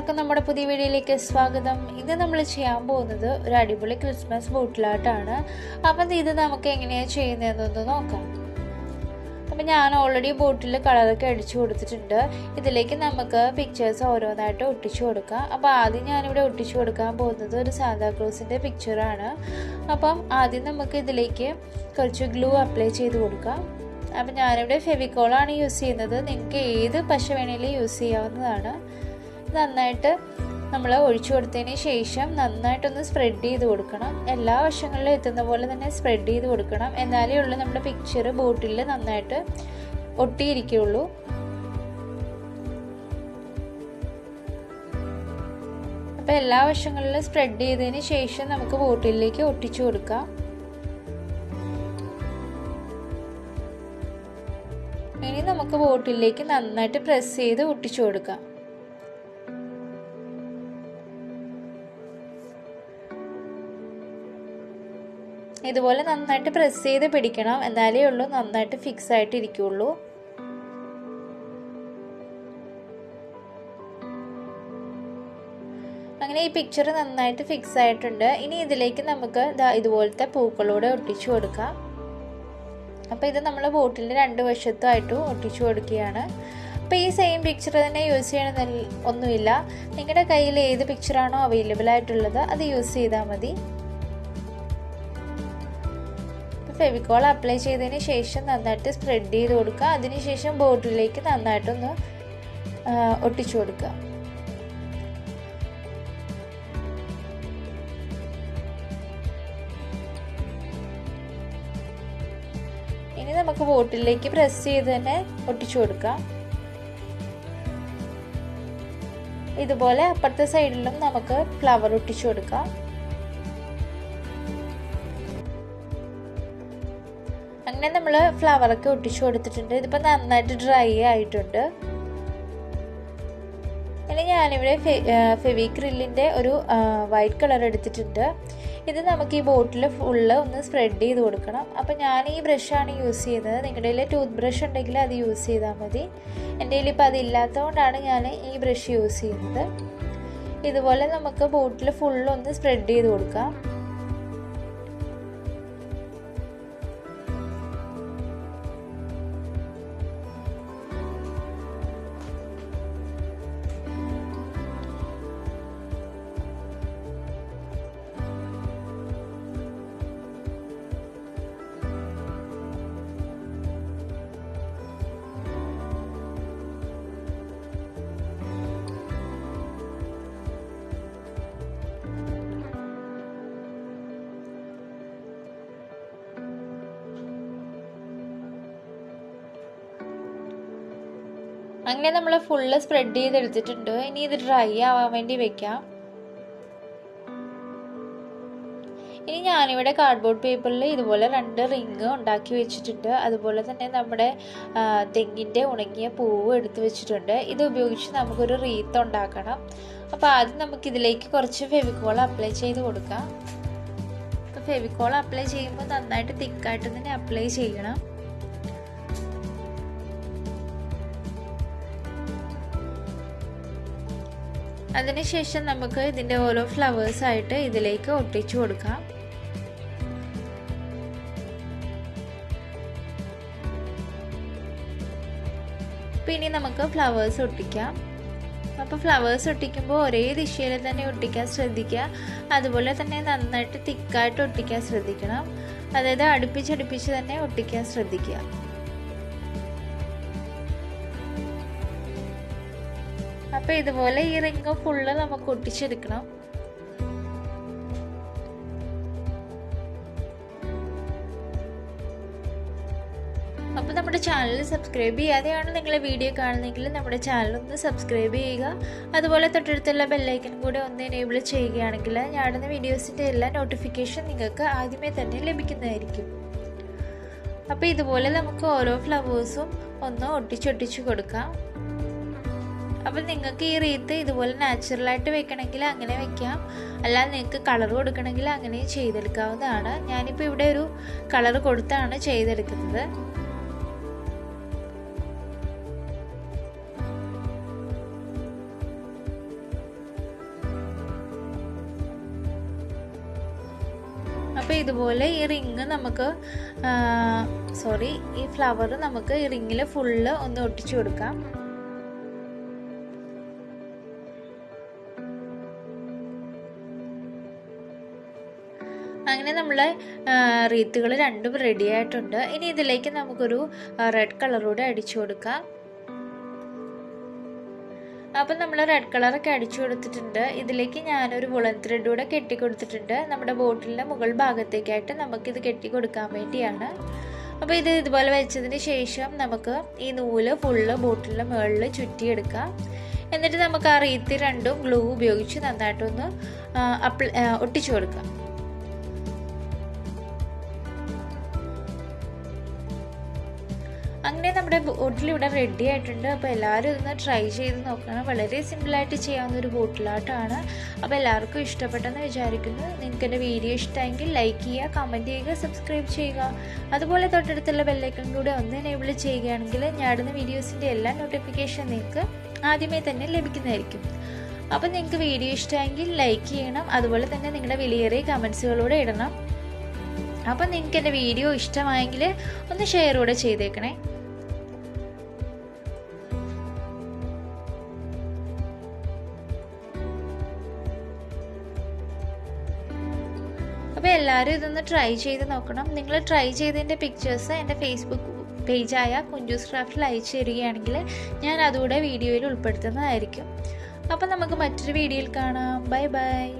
എല്ലാവർക്കും നമ്മുടെ പുതിയ വീഡിയോയിലേക്ക് സ്വാഗതം. ഇന്ന് നമ്മൾ ചെയ്യാൻ പോകുന്നത് ഒരു അടിപൊളി ക്രിസ്മസ് ബോട്ടിലാട്ടാണ്. അപ്പം ഇത് നമുക്ക് എങ്ങനെയാണ് ചെയ്യുന്നതെന്നൊന്ന് നോക്കാം. അപ്പം ഞാൻ ഓൾറെഡി ബോട്ടിൽ കളറൊക്കെ അടിച്ചു കൊടുത്തിട്ടുണ്ട്. ഇതിലേക്ക് നമുക്ക് പിക്ചേഴ്സ് ഓരോന്നായിട്ട് ഒട്ടിച്ചു കൊടുക്കാം. അപ്പോൾ ആദ്യം ഞാനിവിടെ ഒട്ടിച്ചു കൊടുക്കാൻ പോകുന്നത് ഒരു സാന്താക്ലോസിൻ്റെ പിക്ചറാണ്. അപ്പം ആദ്യം നമുക്ക് ഇതിലേക്ക് കുറച്ച് ഗ്ലൂ അപ്ലൈ ചെയ്ത് കൊടുക്കാം. അപ്പം ഞാനിവിടെ ഫെവിക്കോളാണ് യൂസ് ചെയ്യുന്നത്. നിങ്ങൾക്ക് ഏത് പശ വേണമെങ്കിലും യൂസ് ചെയ്യാവുന്നതാണ്. നന്നായിട്ട് നമ്മൾ ഒഴിച്ചു കൊടുത്തതിന് ശേഷം നന്നായിട്ടൊന്ന് സ്പ്രെഡ് ചെയ്ത് കൊടുക്കണം. എല്ലാ വശങ്ങളിലും എത്തുന്ന പോലെ തന്നെ സ്പ്രെഡ് ചെയ്ത് കൊടുക്കണം. എന്നാലേ ഉള്ളൂ നമ്മുടെ പിക്ചർ ബോട്ടിൽ നന്നായിട്ട് ഒട്ടിയിരിക്കുള്ളൂ. അപ്പോൾ എല്ലാ വശങ്ങളിലും സ്പ്രെഡ് ചെയ്തതിന് ശേഷം നമുക്ക് ബോട്ടിലേക്ക് ഒട്ടിച്ചു കൊടുക്കാം. ഇനി നമുക്ക് ബോട്ടിലേക്ക് നന്നായിട്ട് പ്രസ് ചെയ്ത് ഒട്ടിച്ചു കൊടുക്കാം. ഇതുപോലെ നന്നായിട്ട് പ്രസ് ചെയ്ത് പിടിക്കണം. എന്നാലേ ഉള്ളൂ നന്നായിട്ട് ഫിക്സ് ആയിട്ട് ഇരിക്കുള്ളൂ. അങ്ങനെ ഈ പിക്ചർ നന്നായിട്ട് ഫിക്സ് ആയിട്ടുണ്ട്. ഇനി ഇതിലേക്ക് നമുക്ക് ഇതുപോലത്തെ പൂക്കളോടെ ഒട്ടിച്ചു കൊടുക്കാം. അപ്പോൾ ഇത് നമ്മൾ ബോട്ടിലിൻ്റെ രണ്ട് വശത്തുമായിട്ടും ഒട്ടിച്ചു കൊടുക്കുകയാണ്. അപ്പോൾ ഈ സെയിം പിക്ചർ തന്നെ യൂസ് ചെയ്യണമെന്ന് ഒന്നുമില്ല. നിങ്ങളുടെ കയ്യിൽ ഏത് പിക്ചറാണോ അവൈലബിൾ ആയിട്ടുള്ളത് അത് യൂസ് ചെയ്താൽ മതി. ഫെവിക്കോൾ അപ്ലൈ ചെയ്തതിന് ശേഷം നന്നായിട്ട് സ്പ്രെഡ് ചെയ്ത് കൊടുക്കുക. അതിനുശേഷം ബോട്ടിലേക്ക് നന്നായിട്ടൊന്ന് ഒട്ടിച്ചു കൊടുക്കുക. ഇനി നമുക്ക് ബോട്ടിലേക്ക് പ്രസ് ചെയ്ത് തന്നെ ഒട്ടിച്ചു കൊടുക്കാം. ഇതുപോലെ അപ്പുറത്തെ സൈഡിലും നമുക്ക് ഫ്ലവർ ഒട്ടിച്ചു കൊടുക്കാം. അങ്ങനെ നമ്മൾ ഫ്ലവറൊക്കെ ഒട്ടിച്ചു കൊടുത്തിട്ടുണ്ട്. ഇതിപ്പോൾ നന്നായിട്ട് ഡ്രൈ ആയിട്ടുണ്ട്. ഇനി ഞാനിവിടെ ഫെവിക്രില്ലിൻ്റെ ഒരു വൈറ്റ് കളർ എടുത്തിട്ടുണ്ട്. ഇത് നമുക്ക് ഈ ബോട്ടിൽ ഫുള്ള് ഒന്ന് സ്പ്രെഡ് ചെയ്ത് കൊടുക്കണം. അപ്പോൾ ഞാൻ ഈ ബ്രഷാണ് യൂസ് ചെയ്യുന്നത്. നിങ്ങളുടെ കയ്യിൽ ടൂത്ത് ബ്രഷ് ഉണ്ടെങ്കിൽ അത് യൂസ് ചെയ്താൽ മതി. എൻ്റെ കയ്യിൽ ഇപ്പോൾ അതില്ലാത്തതുകൊണ്ടാണ് ഞാൻ ഈ ബ്രഷ് യൂസ് ചെയ്യുന്നത്. ഇതുപോലെ നമുക്ക് ബോട്ടിൽ ഫുള്ളൊന്ന് സ്പ്രെഡ് ചെയ്ത് കൊടുക്കാം. അങ്ങനെ നമ്മൾ ഫുള്ള് സ്പ്രെഡ് ചെയ്തെടുത്തിട്ടുണ്ട്. ഇനി ഇത് ഡ്രൈ ആവാൻ വേണ്ടി വെക്കാം. ഇനി ഞാനിവിടെ കാർഡ്ബോർഡ് പേപ്പറിൽ ഇതുപോലെ 2 റിങ് ഉണ്ടാക്കി വെച്ചിട്ടുണ്ട്. അതുപോലെ തന്നെ നമ്മുടെ തെങ്ങിൻ്റെ ഉണങ്ങിയ പൂവ് എടുത്ത് വെച്ചിട്ടുണ്ട്. ഇത് ഉപയോഗിച്ച് നമുക്കൊരു റീത്ത് ഉണ്ടാക്കണം. അപ്പോൾ ആദ്യം നമുക്കിതിലേക്ക് കുറച്ച് ഫെവിക്കോൾ അപ്ലൈ ചെയ്ത് കൊടുക്കാം. അപ്പോൾ ഫെവിക്കോൾ അപ്ലൈ ചെയ്യുമ്പോൾ നന്നായിട്ട് തിക്കായിട്ട് തന്നെ അപ്ലൈ ചെയ്യണം. അതിനുശേഷം നമുക്ക് ഇതിൻ്റെ ഓരോ ഫ്ലവേഴ്സായിട്ട് ഇതിലേക്ക് ഒട്ടിച്ചു കൊടുക്കാം. പിന്നെ നമുക്ക് ഫ്ലവേഴ്സ് ഒട്ടിക്കാം. അപ്പോൾ ഫ്ലവേഴ്സ് ഒട്ടിക്കുമ്പോൾ ഒരേ ദിശയിൽ തന്നെ ഒട്ടിക്കാൻ ശ്രദ്ധിക്കുക. അതുപോലെ തന്നെ നന്നായിട്ട് തിക്കായിട്ട് ഒട്ടിക്കാൻ ശ്രദ്ധിക്കണം. അതായത് അടുപ്പിച്ചടുപ്പിച്ച് തന്നെ ഒട്ടിക്കാൻ ശ്രദ്ധിക്കുക. അപ്പോൾ ഇതുപോലെ ഈ റിങ് ഫുള്ള് നമുക്ക് ഒട്ടിച്ചെടുക്കണം. അപ്പോൾ നമ്മുടെ ചാനൽ സബ്സ്ക്രൈബ് ചെയ്യാതെയാണ് നിങ്ങൾ വീഡിയോ കാണുന്നതെങ്കിൽ നമ്മുടെ ചാനൽ ഒന്ന് സബ്സ്ക്രൈബ് ചെയ്യുക. അതുപോലെ തൊട്ടടുത്തുള്ള ബെല്ലൈക്കൻ കൂടെ ഒന്ന് എനേബിൾ ചെയ്യുകയാണെങ്കിൽ ഞാനിടുന്ന വീഡിയോസിൻ്റെ എല്ലാ നോട്ടിഫിക്കേഷൻ നിങ്ങൾക്ക് ആദ്യമേ തന്നെ ലഭിക്കുന്നതായിരിക്കും. അപ്പോൾ ഇതുപോലെ നമുക്ക് ഓരോ ഫ്ലവേഴ്സും ഒന്ന് ഒട്ടിച്ചൊട്ടിച്ച് കൊടുക്കാം. അപ്പോൾ നിങ്ങൾക്ക് ഈ റീത്ത് ഇതുപോലെ നാച്ചുറലായിട്ട് വെക്കണമെങ്കിൽ അങ്ങനെ വെക്കാം. അല്ലാതെ നിങ്ങൾക്ക് കളർ കൊടുക്കണമെങ്കിൽ അങ്ങനെ ചെയ്തെടുക്കാവുന്നതാണ്. ഞാനിപ്പോൾ ഇവിടെ ഒരു കളർ കൊടുത്താണ് ചെയ്തെടുക്കുന്നത്. അപ്പോൾ ഇതുപോലെ ഈ റിങ് നമുക്ക് ഈ ഫ്ലവർ നമുക്ക് ഈ റിങ്ങിൽ ഫുള്ള് ഒന്ന് ഒട്ടിച്ചു കൊടുക്കാം. അങ്ങനെ നമ്മളെ റീത്തുകൾ രണ്ടും റെഡി ആയിട്ടുണ്ട്. ഇനി ഇതിലേക്ക് നമുക്കൊരു റെഡ് കളറൂടെ അടിച്ചു കൊടുക്കാം. അപ്പം നമ്മൾ റെഡ് കളറൊക്കെ അടിച്ചു കൊടുത്തിട്ടുണ്ട്. ഇതിലേക്ക് ഞാനൊരു വുളൻ ത്രെഡ് കൂടെ കെട്ടി കൊടുത്തിട്ടുണ്ട്. നമ്മുടെ ബോട്ടിലിൻ്റെ മുകൾ ഭാഗത്തേക്കായിട്ട് നമുക്കിത് കെട്ടി കൊടുക്കാൻ വേണ്ടിയാണ്. അപ്പോൾ ഇത് ഇതുപോലെ വെച്ചതിന് ശേഷം നമുക്ക് ഈ നൂല് ഫുള്ള് ബോട്ടിലിൻ്റെ മുകളിൽ ചുറ്റിയെടുക്കാം. എന്നിട്ട് നമുക്ക് ആ റീത്ത് രണ്ടും ഗ്ലൂ ഉപയോഗിച്ച് നന്നായിട്ടൊന്ന് ഒട്ടിച്ചു കൊടുക്കാം. അങ്ങനെ നമ്മുടെ ബോട്ടിൽ ഇവിടെ റെഡി ആയിട്ടുണ്ട്. അപ്പോൾ എല്ലാവരും ഇതൊന്ന് ട്രൈ ചെയ്ത് നോക്കണം. വളരെ സിമ്പിളായിട്ട് ചെയ്യാവുന്ന ഒരു ബോട്ടിലായിട്ടാണ്. അപ്പോൾ എല്ലാവർക്കും ഇഷ്ടപ്പെട്ടെന്ന് വിചാരിക്കുന്നു. നിങ്ങൾക്ക് എൻ്റെ വീഡിയോ ഇഷ്ടമെങ്കിൽ ലൈക്ക് ചെയ്യുക, കമൻറ്റ് ചെയ്യുക, സബ്സ്ക്രൈബ് ചെയ്യുക. അതുപോലെ തൊട്ടടുത്തുള്ള ബെല്ലൈക്കൺ കൂടെ ഒന്ന് എനേബിൾ ചെയ്യുകയാണെങ്കിൽ ഞാൻ ഇടുന്ന വീഡിയോസിൻ്റെ എല്ലാ നോട്ടിഫിക്കേഷൻ നിങ്ങൾക്ക് ആദ്യമേ തന്നെ ലഭിക്കുന്നതായിരിക്കും. അപ്പോൾ നിങ്ങൾക്ക് വീഡിയോ ഇഷ്ടമെങ്കിൽ ലൈക്ക് ചെയ്യണം. അതുപോലെ തന്നെ നിങ്ങളുടെ വിലയേറിയ കമൻസുകളൂടെ ഇടണം. അപ്പം നിങ്ങൾക്ക് എൻ്റെ വീഡിയോ ഇഷ്ടമായെങ്കിൽ ഒന്ന് ഷെയർ കൂടെ ചെയ്തേക്കണേ. അപ്പോൾ എല്ലാവരും ഇതൊന്ന് ട്രൈ ചെയ്ത് നോക്കണം. നിങ്ങൾ ട്രൈ ചെയ്തതിൻ്റെ പിക്ചേഴ്സ് എൻ്റെ ഫേസ്ബുക്ക് പേജായ കുഞ്ചൂസ് ക്രാഫ്റ്റിൽ അയച്ചു തരികയാണെങ്കിൽ ഞാൻ അതുകൂടെ വീഡിയോയിൽ ഉൾപ്പെടുത്തുന്നതായിരിക്കും. അപ്പോൾ നമുക്ക് മറ്റൊരു വീഡിയോയിൽ കാണാം. Bye bye.